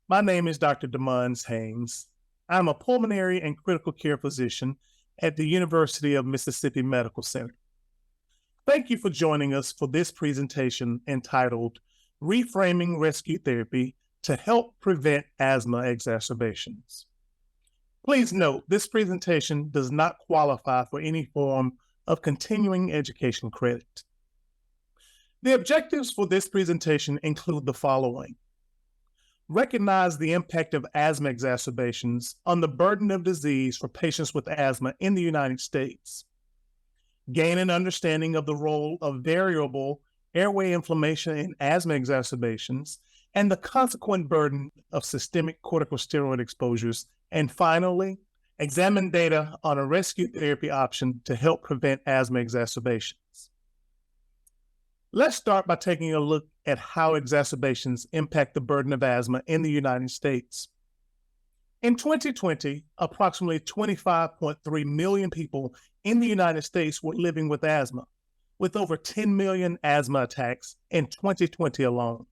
My name is Dr. Demondes Haynes. I'm a pulmonary and critical care physician at the University of Mississippi Medical Center. Thank you for joining us for this presentation entitled Reframing Rescue Therapy to Help Prevent Asthma Exacerbations. Please note, this presentation does not qualify for any form of continuing education credit. The objectives for this presentation include the following. Recognize the impact of asthma exacerbations on the burden of disease for patients with asthma in the United States. Gain an understanding of the role of variable airway inflammation in asthma exacerbations and the consequent burden of systemic corticosteroid exposures. And finally, examine data on a rescue therapy option to help prevent asthma exacerbations. Let's start by taking a look at how exacerbations impact the burden of asthma in the United States. In 2020, approximately 25.3 million people in the United States were living with asthma, with over 10 million asthma attacks in 2020 alone.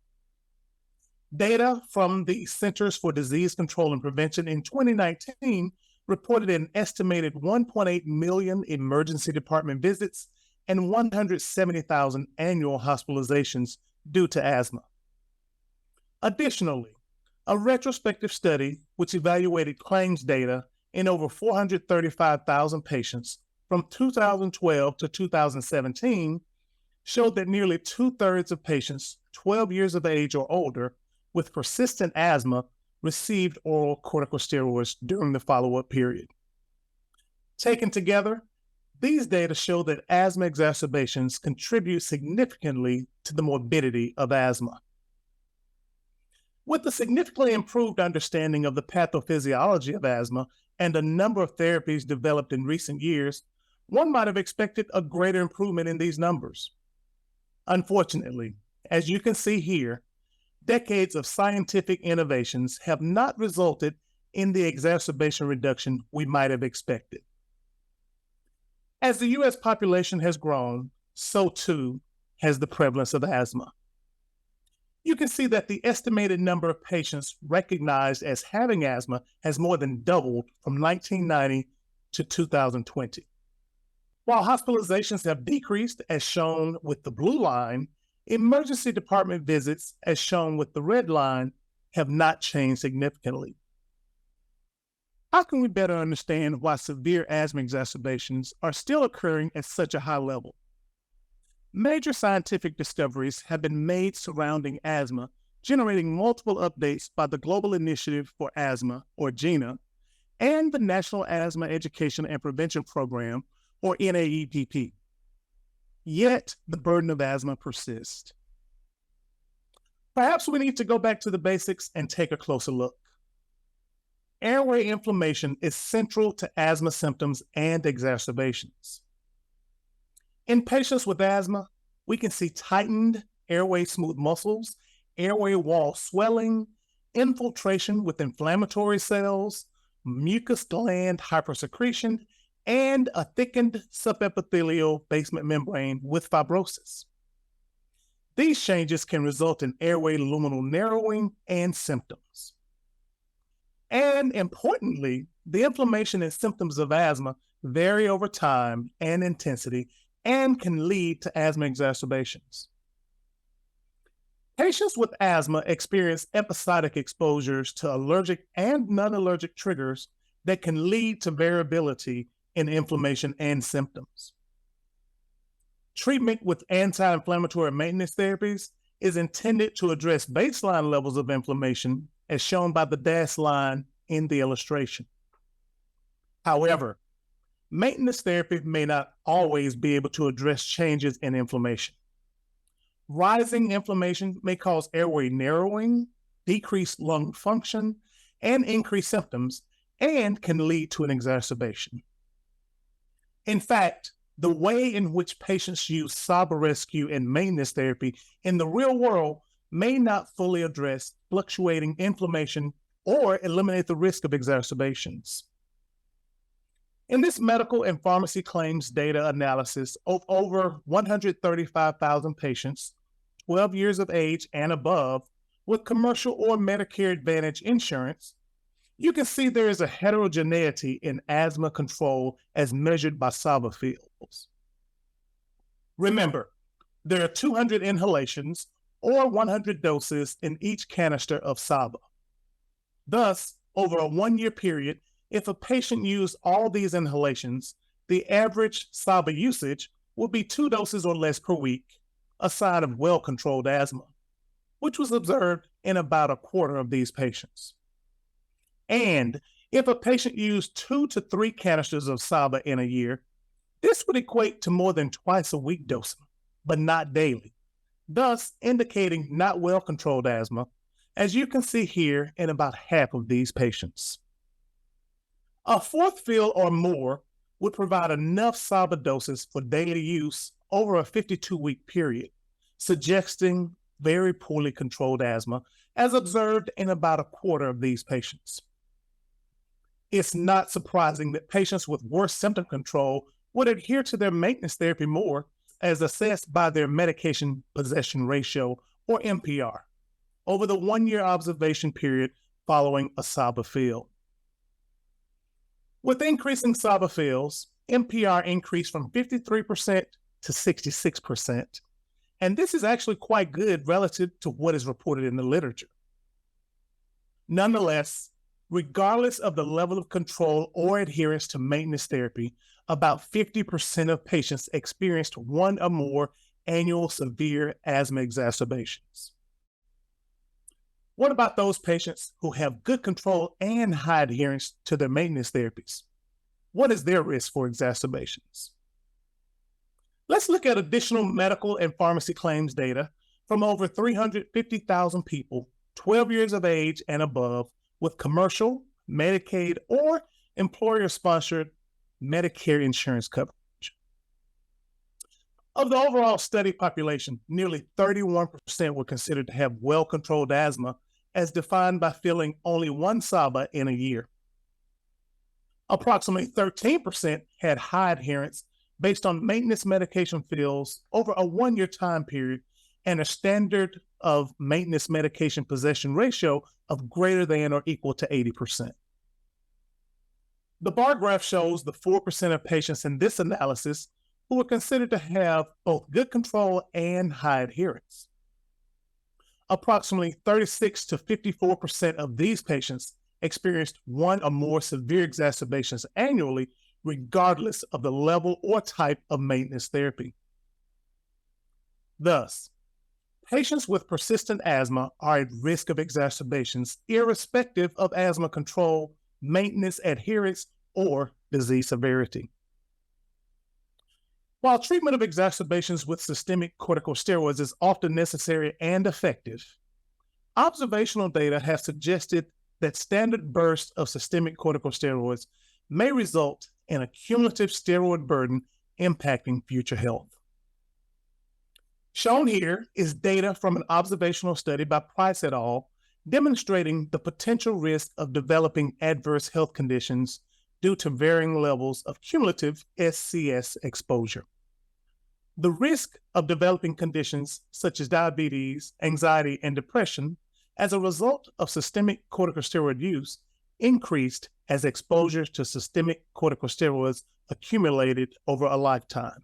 Data from the Centers for Disease Control and Prevention in 2019 reported an estimated 1.8 million emergency department visits and 170,000 annual hospitalizations due to asthma. Additionally, a retrospective study which evaluated claims data in over 435,000 patients from 2012 to 2017 showed that nearly 2/3 of patients 12 years of age or older with persistent asthma received oral corticosteroids during the follow-up period. Taken together, these data show that asthma exacerbations contribute significantly to the morbidity of asthma. With a significantly improved understanding of the pathophysiology of asthma and a number of therapies developed in recent years, one might have expected a greater improvement in these numbers. Unfortunately, as you can see here, decades of scientific innovations have not resulted in the exacerbation reduction we might have expected. As the U.S. population has grown, so too has the prevalence of asthma. You can see that the estimated number of patients recognized as having asthma has more than doubled from 1990 to 2020. While hospitalizations have decreased, as shown with the blue line, emergency department visits, as shown with the red line, have not changed significantly. How can we better understand why severe asthma exacerbations are still occurring at such a high level? Major scientific discoveries have been made surrounding asthma, generating multiple updates by the Global Initiative for Asthma, or GINA, and the National Asthma Education and Prevention Program, or NAEPP. Yet, the burden of asthma persists. Perhaps we need to go back to the basics and take a closer look. Airway inflammation is central to asthma symptoms and exacerbations. In patients with asthma, we can see tightened airway smooth muscles, airway wall swelling, infiltration with inflammatory cells, mucus gland hypersecretion, and a thickened subepithelial basement membrane with fibrosis. These changes can result in airway luminal narrowing and symptoms. And importantly, the inflammation and symptoms of asthma vary over time and intensity and can lead to asthma exacerbations. Patients with asthma experience episodic exposures to allergic and non-allergic triggers that can lead to variability in inflammation and symptoms. Treatment with anti-inflammatory maintenance therapies is intended to address baseline levels of inflammation, as shown by the dashed line in the illustration. However, maintenance therapy may not always be able to address changes in inflammation. Rising inflammation may cause airway narrowing, decreased lung function, and increased symptoms, and can lead to an exacerbation. In fact, the way in which patients use SABA rescue and maintenance therapy in the real world may not fully address fluctuating inflammation or eliminate the risk of exacerbations. In this medical and pharmacy claims data analysis of over 135,000 patients, 12 years of age and above, with commercial or Medicare Advantage insurance, you can see there is a heterogeneity in asthma control as measured by SABA fields. Remember, there are 200 inhalations or 100 doses in each canister of SABA. Thus, over a 1-year period, if a patient used all these inhalations, the average SABA usage will be 2 doses or less per week, a sign of well-controlled asthma, which was observed in about a quarter of these patients. And if a patient used 2 to 3 canisters of SABA in a year, this would equate to more than twice a week dosing, but not daily, thus indicating not well-controlled asthma, as you can see here in about half of these patients. A fourth fill or more would provide enough SABA doses for daily use over a 52-week period, suggesting very poorly controlled asthma, as observed in about a quarter of these patients. It's not surprising that patients with worse symptom control would adhere to their maintenance therapy more, as assessed by their medication possession ratio, or MPR, over the 1-year observation period following a SABA fill. With increasing SABA fills, MPR increased from 53% to 66%, and this is actually quite good relative to what is reported in the literature. Nonetheless, regardless of the level of control or adherence to maintenance therapy, about 50% of patients experienced 1 or more annual severe asthma exacerbations. What about those patients who have good control and high adherence to their maintenance therapies? What is their risk for exacerbations? Let's look at additional medical and pharmacy claims data from over 350,000 people 12 years of age and above with commercial, Medicaid, or employer-sponsored Medicare insurance coverage. Of the overall study population, nearly 31% were considered to have well-controlled asthma, as defined by filling only 1 SABA in a year. Approximately 13% had high adherence based on maintenance medication fills over a 1-year time period and a standard of maintenance medication possession ratio of greater than or equal to 80%. The bar graph shows the 4% of patients in this analysis who were considered to have both good control and high adherence. Approximately 36 to 54% of these patients experienced 1 or more severe exacerbations annually, regardless of the level or type of maintenance therapy. Thus, patients with persistent asthma are at risk of exacerbations irrespective of asthma control, maintenance adherence, or disease severity. While treatment of exacerbations with systemic corticosteroids is often necessary and effective, observational data has suggested that standard bursts of systemic corticosteroids may result in a cumulative steroid burden impacting future health. Shown here is data from an observational study by Price et al. Demonstrating the potential risk of developing adverse health conditions due to varying levels of cumulative SCS exposure. The risk of developing conditions such as diabetes, anxiety, and depression as a result of systemic corticosteroid use increased as exposure to systemic corticosteroids accumulated over a lifetime.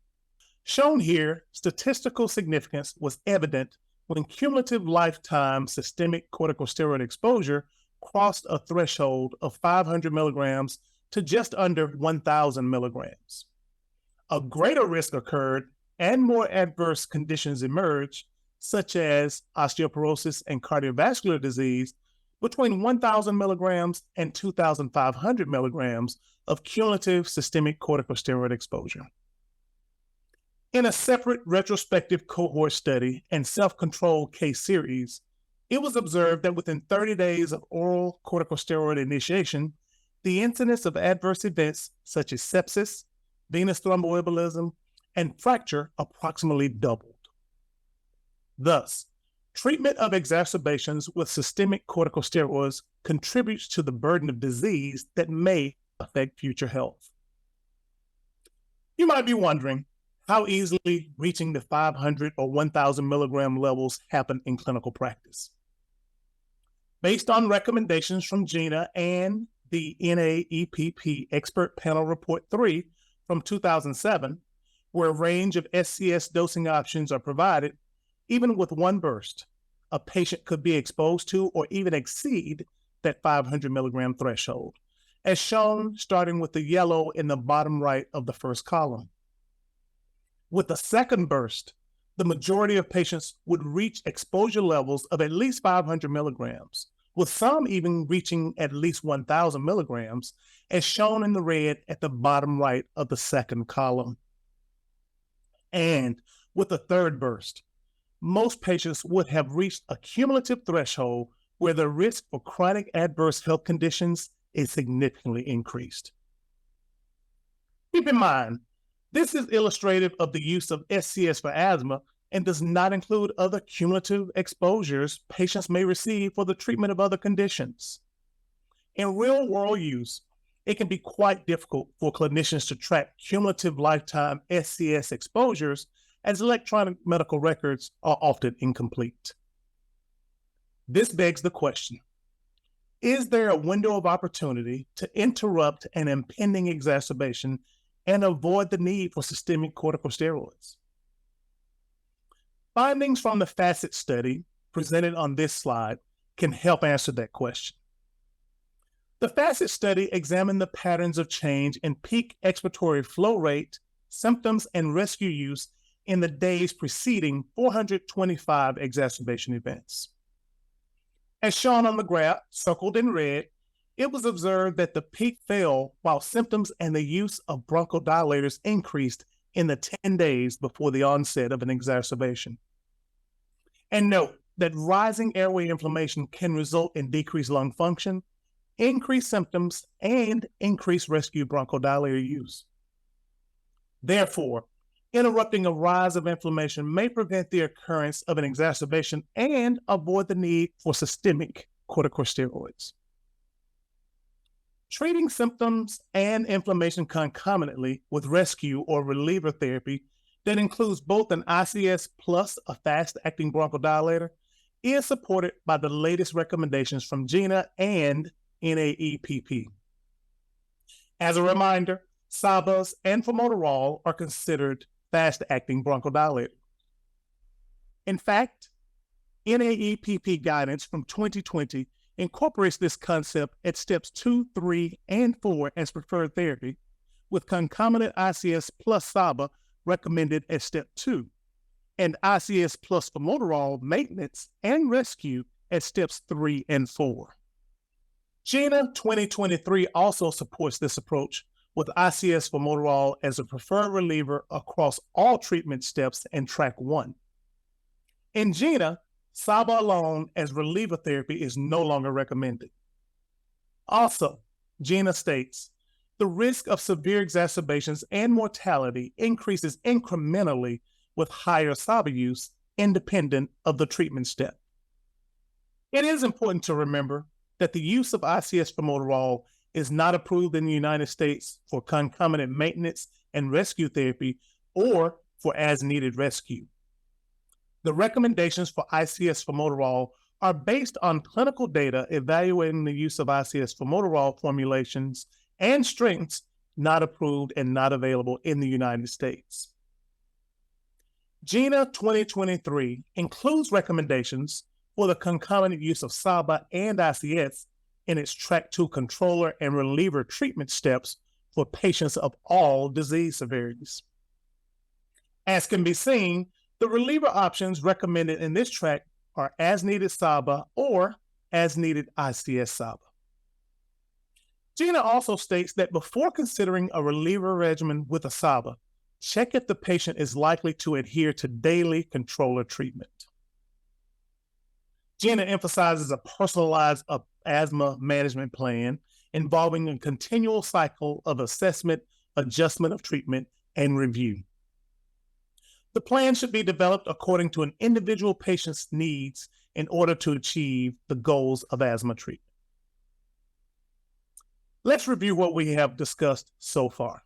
Shown here, statistical significance was evident when cumulative lifetime systemic corticosteroid exposure crossed a threshold of 500 milligrams to just under 1,000 milligrams. A greater risk occurred and more adverse conditions emerged, such as osteoporosis and cardiovascular disease, between 1,000 milligrams and 2,500 milligrams of cumulative systemic corticosteroid exposure. In a separate retrospective cohort study and self-controlled case series, it was observed that within 30 days of oral corticosteroid initiation, the incidence of adverse events such as sepsis, venous thromboembolism, and fracture approximately doubled. Thus, treatment of exacerbations with systemic corticosteroids contributes to the burden of disease that may affect future health. You might be wondering how easily reaching the 500 or 1,000 milligram levels happen in clinical practice. Based on recommendations from GINA and the NAEPP Expert Panel Report 3 from 2007, where a range of SCS dosing options are provided, even with one burst, a patient could be exposed to or even exceed that 500 milligram threshold, as shown starting with the yellow in the bottom right of the first column. With the second burst, the majority of patients would reach exposure levels of at least 500 milligrams, with some even reaching at least 1,000 milligrams, as shown in the red at the bottom right of the second column. And with the third burst, most patients would have reached a cumulative threshold where the risk for chronic adverse health conditions is significantly increased. Keep in mind, this is illustrative of the use of SCS for asthma and does not include other cumulative exposures patients may receive for the treatment of other conditions. In real-world use, it can be quite difficult for clinicians to track cumulative lifetime SCS exposures, as electronic medical records are often incomplete. This begs the question, is there a window of opportunity to interrupt an impending exacerbation and avoid the need for systemic corticosteroids? Findings from the FACET study presented on this slide can help answer that question. The FACET study examined the patterns of change in peak expiratory flow rate, symptoms, and rescue use in the days preceding 425 exacerbation events. As shown on the graph, circled in red, it was observed that the peak fell while symptoms and the use of bronchodilators increased in the 10 days before the onset of an exacerbation. And note that rising airway inflammation can result in decreased lung function, increased symptoms, and increased rescue bronchodilator use. Therefore, interrupting a rise of inflammation may prevent the occurrence of an exacerbation and avoid the need for systemic corticosteroids. Treating symptoms and inflammation concomitantly with rescue or reliever therapy that includes both an ICS plus a fast-acting bronchodilator is supported by the latest recommendations from GINA and NAEPP. As a reminder, SABAs and formoterol are considered fast-acting bronchodilators. In fact, NAEPP guidance from 2020 incorporates this concept at steps 2, 3, and 4 as preferred therapy, with concomitant ICS plus SABA recommended at step 2, and ICS plus formoterol maintenance and rescue at steps 3 and 4. GINA 2023 also supports this approach with ICS formoterol as a preferred reliever across all treatment steps in track 1. In GINA, SABA alone as reliever therapy is no longer recommended. Also, GINA states, the risk of severe exacerbations and mortality increases incrementally with higher SABA use independent of the treatment step. It is important to remember that the use of ICS formoterol is not approved in the United States for concomitant maintenance and rescue therapy or for as-needed rescue. The recommendations for ICS formoterol are based on clinical data evaluating the use of ICS formoterol formulations and strengths not approved and not available in the United States. GINA 2023 includes recommendations for the concomitant use of SABA and ICS in its track 2 controller and reliever treatment steps for patients of all disease severities. As can be seen, the reliever options recommended in this track are as-needed SABA or as-needed ICS SABA. GINA also states that before considering a reliever regimen with a SABA, check if the patient is likely to adhere to daily controller treatment. GINA emphasizes a personalized asthma management plan involving a continual cycle of assessment, adjustment of treatment, and review. The plan should be developed according to an individual patient's needs in order to achieve the goals of asthma treatment. Let's review what we have discussed so far.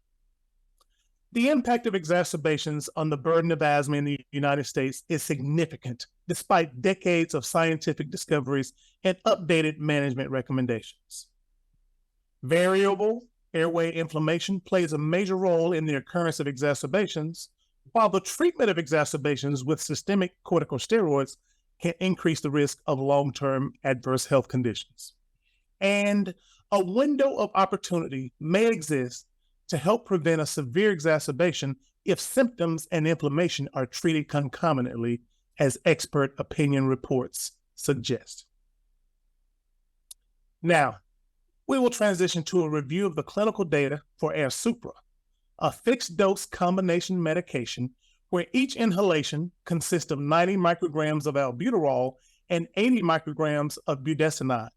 The impact of exacerbations on the burden of asthma in the United States is significant, despite decades of scientific discoveries and updated management recommendations. Variable airway inflammation plays a major role in the occurrence of exacerbations, while the treatment of exacerbations with systemic corticosteroids can increase the risk of long-term adverse health conditions. And a window of opportunity may exist to help prevent a severe exacerbation if symptoms and inflammation are treated concomitantly, as expert opinion reports suggest. Now, we will transition to a review of the clinical data for AirSupra, a fixed-dose combination medication where each inhalation consists of 90 micrograms of albuterol and 80 micrograms of budesonide.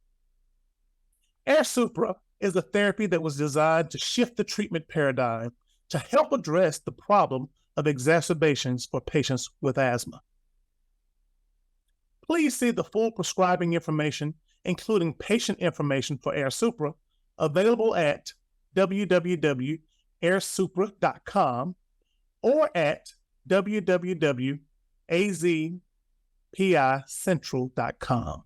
AirSupra is a therapy that was designed to shift the treatment paradigm to help address the problem of exacerbations for patients with asthma. Please see the full prescribing information, including patient information for AirSupra, available at www.airsupra.com or at www.azpicentral.com.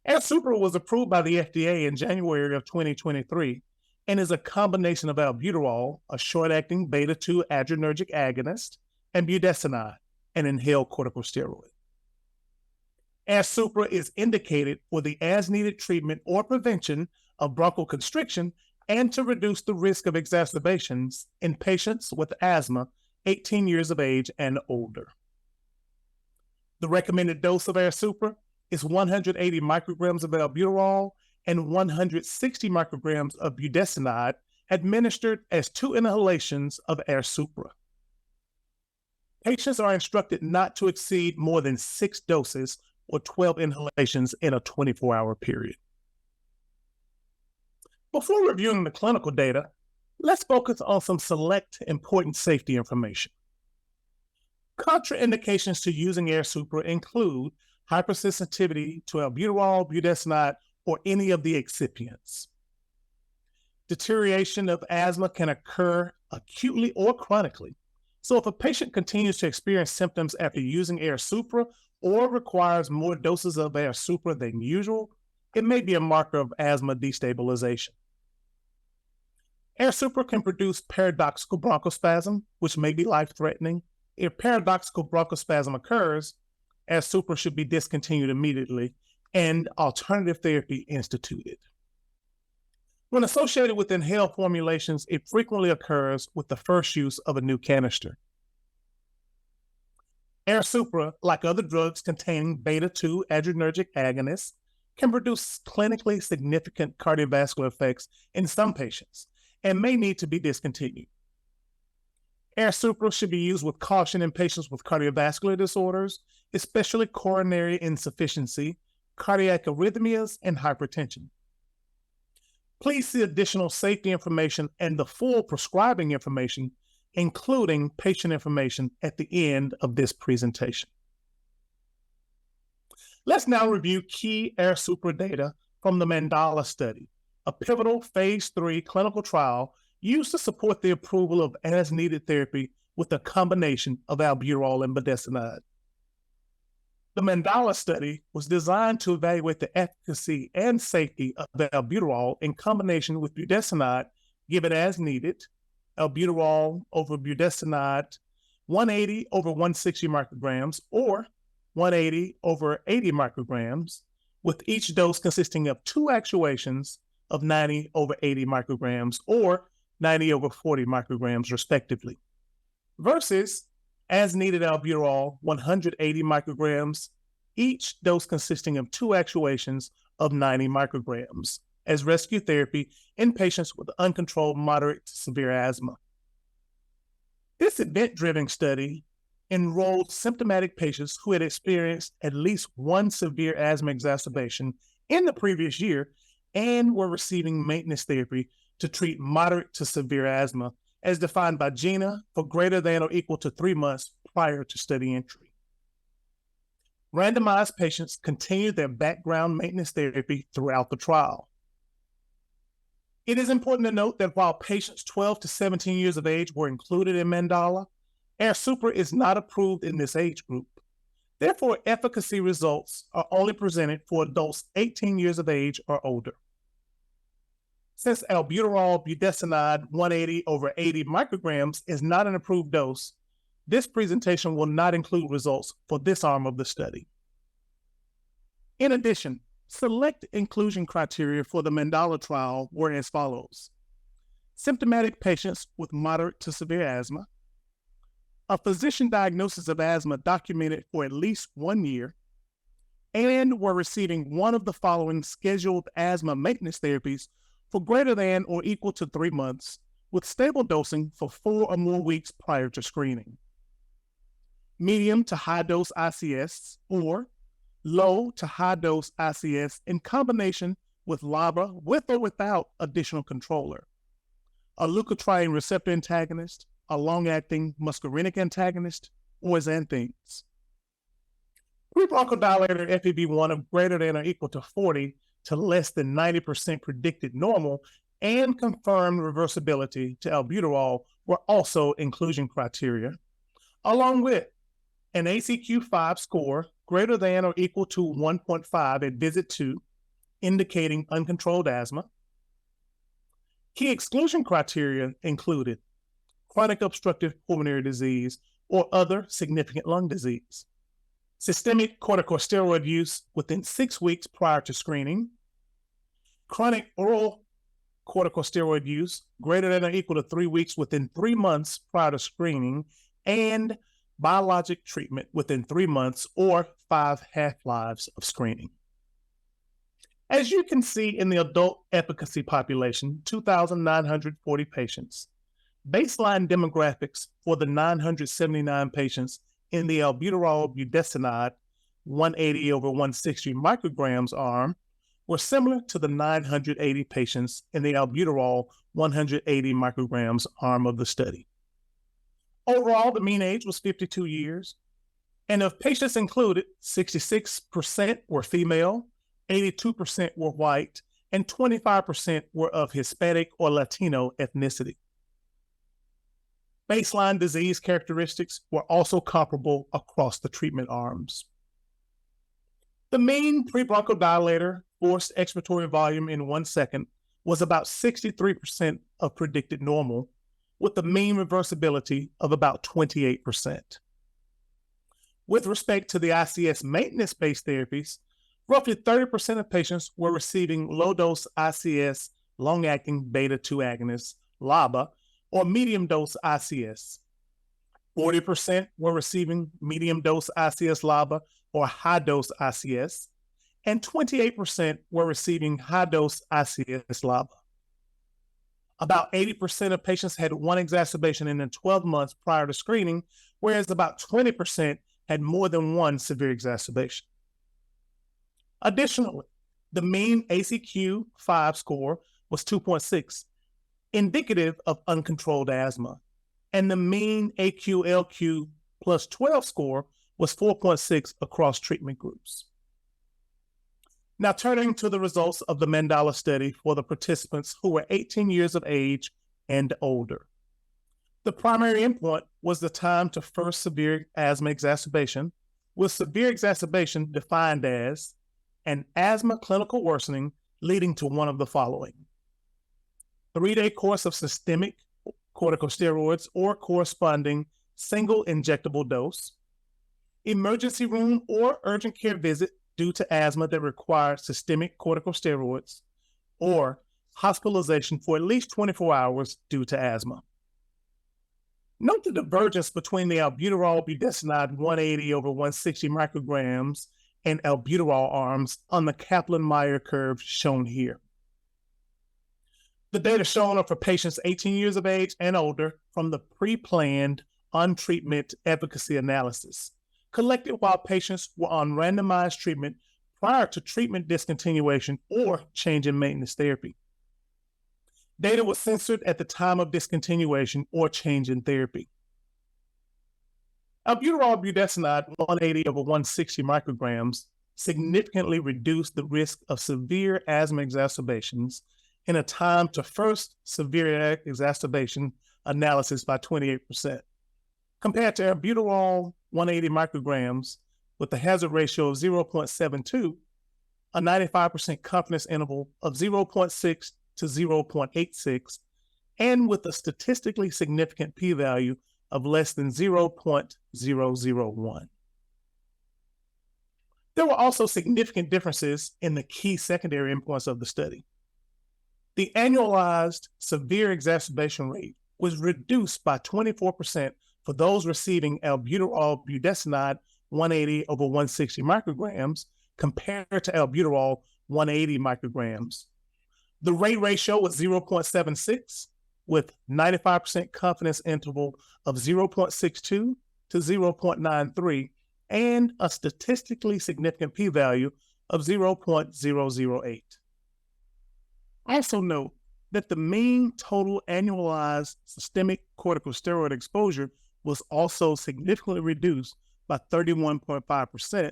AirSupra was approved by the FDA in January of 2023 and is a combination of albuterol, a short-acting beta-2 adrenergic agonist, and budesonide, an inhaled corticosteroid. AirSupra is indicated for the as-needed treatment or prevention of bronchoconstriction and to reduce the risk of exacerbations in patients with asthma 18 years of age and older. The recommended dose of AirSupra is 180 micrograms of albuterol and 160 micrograms of budesonide administered as 2 inhalations of AirSupra. Patients are instructed not to exceed more than 6 doses or 12 inhalations in a 24-hour period. Before reviewing the clinical data, let's focus on some select important safety information. Contraindications to using AirSupra include hypersensitivity to albuterol, budesonide, or any of the excipients. Deterioration of asthma can occur acutely or chronically. So if a patient continues to experience symptoms after using AirSupra or requires more doses of AirSupra than usual, it may be a marker of asthma destabilization. AirSupra can produce paradoxical bronchospasm, which may be life-threatening. If paradoxical bronchospasm occurs, AirSupra should be discontinued immediately and alternative therapy instituted. When associated with inhaled formulations, it frequently occurs with the first use of a new canister. AirSupra, like other drugs containing beta-2 adrenergic agonists, can produce clinically significant cardiovascular effects in some patients and may need to be discontinued. AirSupra should be used with caution in patients with cardiovascular disorders, especially coronary insufficiency, cardiac arrhythmias, and hypertension. Please see additional safety information and the full prescribing information, including patient information, at the end of this presentation. Let's now review key AirSupra data from the Mandala study, a pivotal phase 3 clinical trial used to support the approval of as-needed therapy with a combination of albuterol and budesonide. The Mandala study was designed to evaluate the efficacy and safety of the albuterol in combination with budesonide given as needed, albuterol over budesonide, 180 over 160 micrograms, or 180 over 80 micrograms, with each dose consisting of 2 actuations of 90 over 80 micrograms, or 90 over 40 micrograms, respectively, versus as needed albuterol, 180 micrograms, each dose consisting of 2 actuations of 90 micrograms, as rescue therapy in patients with uncontrolled moderate to severe asthma. This event-driven study enrolled symptomatic patients who had experienced at least 1 severe asthma exacerbation in the previous year and were receiving maintenance therapy to treat moderate to severe asthma, as defined by GINA, for greater than or equal to 3 months prior to study entry. Randomized patients continued their background maintenance therapy throughout the trial. It is important to note that while patients 12 to 17 years of age were included in Mandala, AirSupra is not approved in this age group. Therefore, efficacy results are only presented for adults 18 years of age or older. Since albuterol budesonide 180 over 80 micrograms is not an approved dose, this presentation will not include results for this arm of the study. In addition, select inclusion criteria for the Mandala trial were as follows: symptomatic patients with moderate to severe asthma, a physician diagnosis of asthma documented for at least 1 year, and were receiving one of the following scheduled asthma maintenance therapies for greater than or equal to 3 months, with stable dosing for 4 or more weeks prior to screening. Medium to high dose ICS or low to high dose ICS in combination with LABA with or without additional controller, a leukotriene receptor antagonist, a long-acting muscarinic antagonist, or xanthines. Pre-bronchodilator FEV1 of greater than or equal to 40 to less than 90% predicted normal and confirmed reversibility to albuterol were also inclusion criteria, along with an ACQ-5 score greater than or equal to 1.5 at visit 2, indicating uncontrolled asthma. Key exclusion criteria included chronic obstructive pulmonary disease or other significant lung disease, systemic corticosteroid use within 6 weeks prior to screening, chronic oral corticosteroid use greater than or equal to 3 weeks within 3 months prior to screening, and biologic treatment within 3 months or 5 half-lives of screening. As you can see in the adult efficacy population, 2,940 patients, baseline demographics for the 979 patients in the albuterol budesonide 180 over 160 micrograms arm were similar to the 980 patients in the albuterol 180 micrograms arm of the study. Overall, the mean age was 52 years, and of patients included, 66% were female, 82% were white, and 25% were of Hispanic or Latino ethnicity. Baseline disease characteristics were also comparable across the treatment arms. The mean pre-bronchodilator forced expiratory volume in 1 second was about 63% of predicted normal, with the mean reversibility of about 28%. With respect to the ICS maintenance-based therapies, roughly 30% of patients were receiving low-dose ICS long-acting beta-2 agonists, LABA, or medium-dose ICS. 40% were receiving medium-dose ICS LABA or high-dose ICS, and 28% were receiving high-dose ICS LABA. About 80% of patients had one exacerbation in the 12 months prior to screening, whereas about 20% had more than one severe exacerbation. Additionally, the mean ACQ-5 score was 2.6, indicative of uncontrolled asthma, and the mean AQ-LQ plus 12 score was 4.6 across treatment groups. Now turning to the results of the Mandala study for the participants who were 18 years of age and older. The primary endpoint was the time to first severe asthma exacerbation, with severe exacerbation defined as an asthma clinical worsening leading to one of the following: 3-day course of systemic corticosteroids or corresponding single injectable dose, emergency room or urgent care visit due to asthma that requires systemic corticosteroids, or hospitalization for at least 24 hours due to asthma. Note the divergence between the albuterol budesonide 180 over 160 micrograms and albuterol arms on the Kaplan-Meier curve shown here. The data shown are for patients 18 years of age and older from the pre-planned on-treatment efficacy analysis, collected while patients were on randomized treatment prior to treatment discontinuation or change in maintenance therapy. Data was censored at the time of discontinuation or change in therapy. Albuterol budesonide 180 over 160 micrograms significantly reduced the risk of severe asthma exacerbations in a time to first severe exacerbation analysis by 28%, compared to albuterol 180 micrograms with a hazard ratio of 0.72, a 95% confidence interval of 0.6 to 0.86, and with a statistically significant p-value of less than 0.001. There were also significant differences in the key secondary endpoints of the study. The annualized severe exacerbation rate was reduced by 24% for those receiving albuterol budesonide 180 over 160 micrograms compared to albuterol 180 micrograms. The rate ratio was 0.76 with 95% confidence interval of 0.62 to 0.93 and a statistically significant p-value of 0.008. Also note that the mean total annualized systemic corticosteroid exposure was also significantly reduced by 31.5%,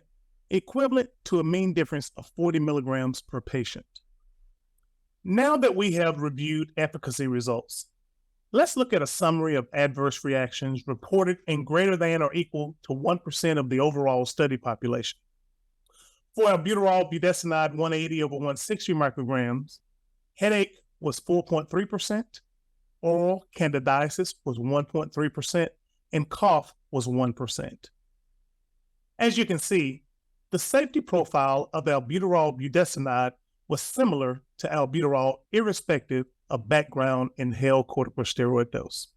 equivalent to a mean difference of 40 milligrams per patient. Now that we have reviewed efficacy results, let's look at a summary of adverse reactions reported in greater than or equal to 1% of the overall study population. For albuterol budesonide 180 over 160 micrograms, headache was 4.3%, oral candidiasis was 1.3%, and cough was 1%. As you can see, the safety profile of albuterol budesonide was similar to albuterol irrespective of background inhaled corticosteroid dose.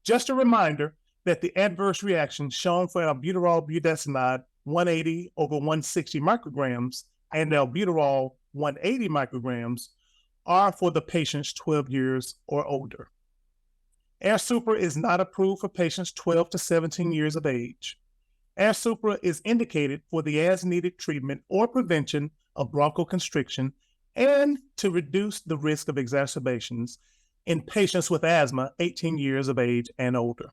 Just a reminder that the adverse reactions shown for albuterol budesonide 180 over 160 micrograms and albuterol 180 micrograms are for the patients 12 years or older. AirSupra is not approved for patients 12 to 17 years of age. AirSupra is indicated for the as-needed treatment or prevention of bronchoconstriction and to reduce the risk of exacerbations in patients with asthma 18 years of age and older.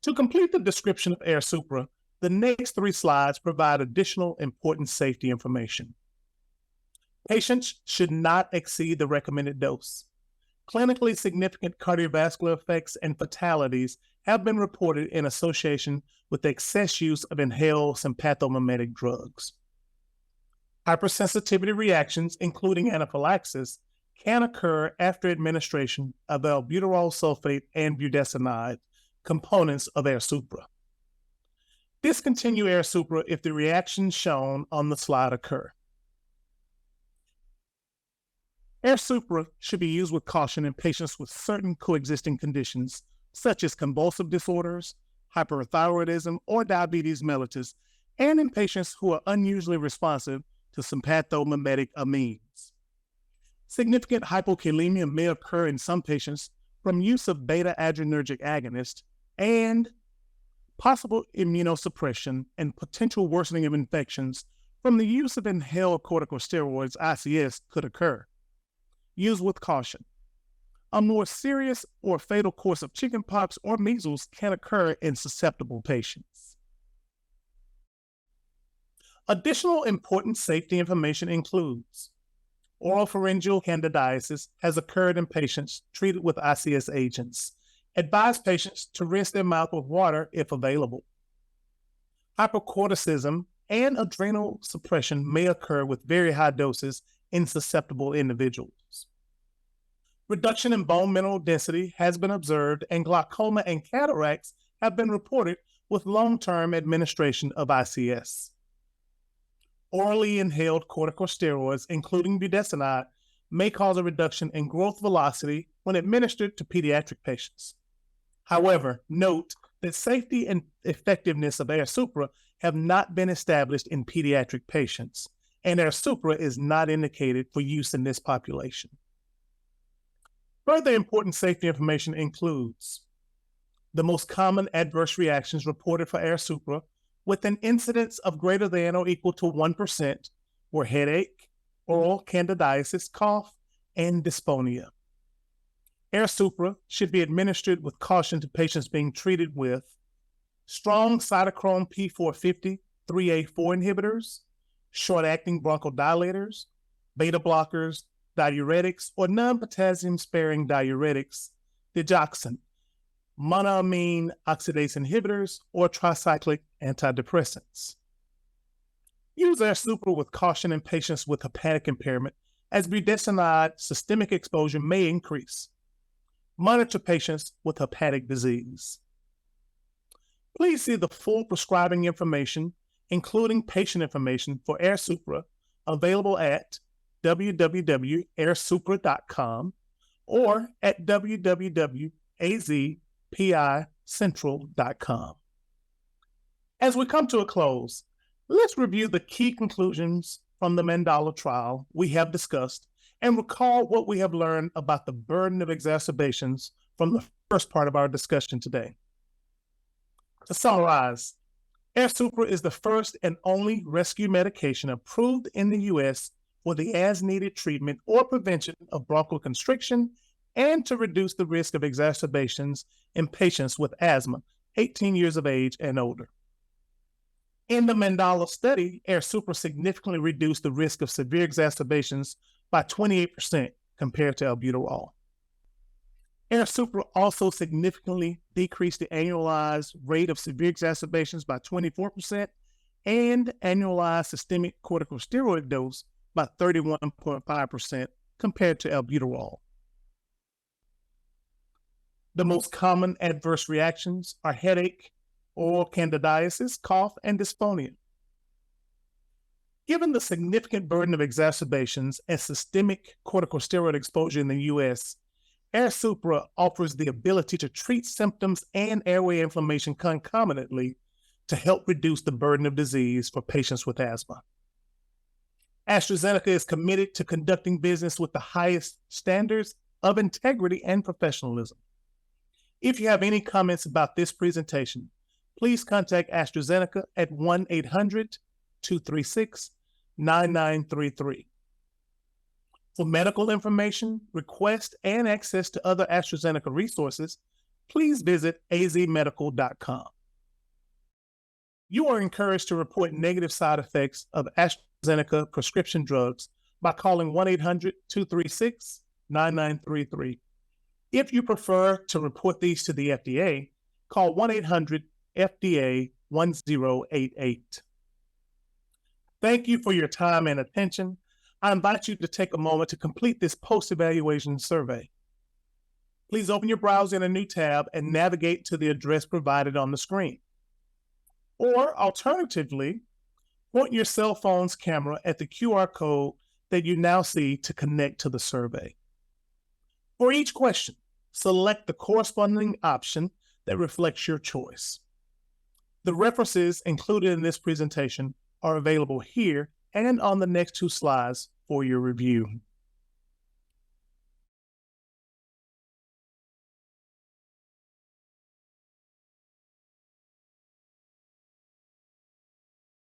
To complete the description of AirSupra, the next 3 slides provide additional important safety information. Patients should not exceed the recommended dose. Clinically significant cardiovascular effects and fatalities have been reported in association with the excess use of inhaled sympathomimetic drugs. Hypersensitivity reactions, including anaphylaxis, can occur after administration of albuterol sulfate and budesonide, components of AirSupra. Discontinue AirSupra if the reactions shown on the slide occur. AirSupra should be used with caution in patients with certain coexisting conditions, such as convulsive disorders, hyperthyroidism, or diabetes mellitus, and in patients who are unusually responsive to sympathomimetic amines. Significant hypokalemia may occur in some patients from use of beta-adrenergic agonists, and possible immunosuppression and potential worsening of infections from the use of inhaled corticosteroids, ICS, could occur. Use with caution. A more serious or fatal course of chickenpox or measles can occur in susceptible patients. Additional important safety information includes oropharyngeal candidiasis has occurred in patients treated with ICS agents. Advise patients to rinse their mouth with water if available. Hypercorticism and adrenal suppression may occur with very high doses in susceptible individuals. Reduction in bone mineral density has been observed, and glaucoma and cataracts have been reported with long-term administration of ICS. Orally inhaled corticosteroids, including budesonide, may cause a reduction in growth velocity when administered to pediatric patients. However, note that safety and effectiveness of AirSupra have not been established in pediatric patients, and AirSupra is not indicated for use in this population. Further important safety information includes the most common adverse reactions reported for AirSupra with an incidence of greater than or equal to 1% were headache, oral candidiasis, cough, and dysphonia. AirSupra should be administered with caution to patients being treated with strong cytochrome P450 3A4 inhibitors, short-acting bronchodilators, beta blockers, diuretics, or non-potassium sparing diuretics, digoxin, monoamine oxidase inhibitors, or tricyclic antidepressants. Use AirSupra with caution in patients with hepatic impairment, as budesonide systemic exposure may increase. Monitor patients with hepatic disease. Please see the full prescribing information, including patient information for AirSupra, available at www.airsupra.com or at www.azpicentral.com. As we come to a close, let's review the key conclusions from the Mandala trial we have discussed and recall what we have learned about the burden of exacerbations from the first part of our discussion today. To summarize, AirSupra is the first and only rescue medication approved in the U.S. for the as-needed treatment or prevention of bronchial constriction and to reduce the risk of exacerbations in patients with asthma, 18 years of age and older. In the Mandala study, AirSupra significantly reduced the risk of severe exacerbations by 28% compared to albuterol. AirSupra also significantly decreased the annualized rate of severe exacerbations by 24% and annualized systemic corticosteroid dose by 31.5% compared to albuterol. The most common adverse reactions are headache, oral candidiasis, cough, and dysphonia. Given the significant burden of exacerbations and systemic corticosteroid exposure in the U.S., AirSupra offers the ability to treat symptoms and airway inflammation concomitantly to help reduce the burden of disease for patients with asthma. AstraZeneca is committed to conducting business with the highest standards of integrity and professionalism. If you have any comments about this presentation, please contact AstraZeneca at 1-800-236-9933. For medical information, request, and access to other AstraZeneca resources, please visit azmedical.com. You are encouraged to report negative side effects of AstraZeneca prescription drugs by calling 1-800-236-9933. If you prefer to report these to the FDA, call 1-800-FDA-1088. Thank you for your time and attention. I invite you to take a moment to complete this post-evaluation survey. Please open your browser in a new tab and navigate to the address provided on the screen. Or alternatively, point your cell phone's camera at the QR code that you now see to connect to the survey. For each question, select the corresponding option that reflects your choice. The references included in this presentation are available here and on the next two slides for your review.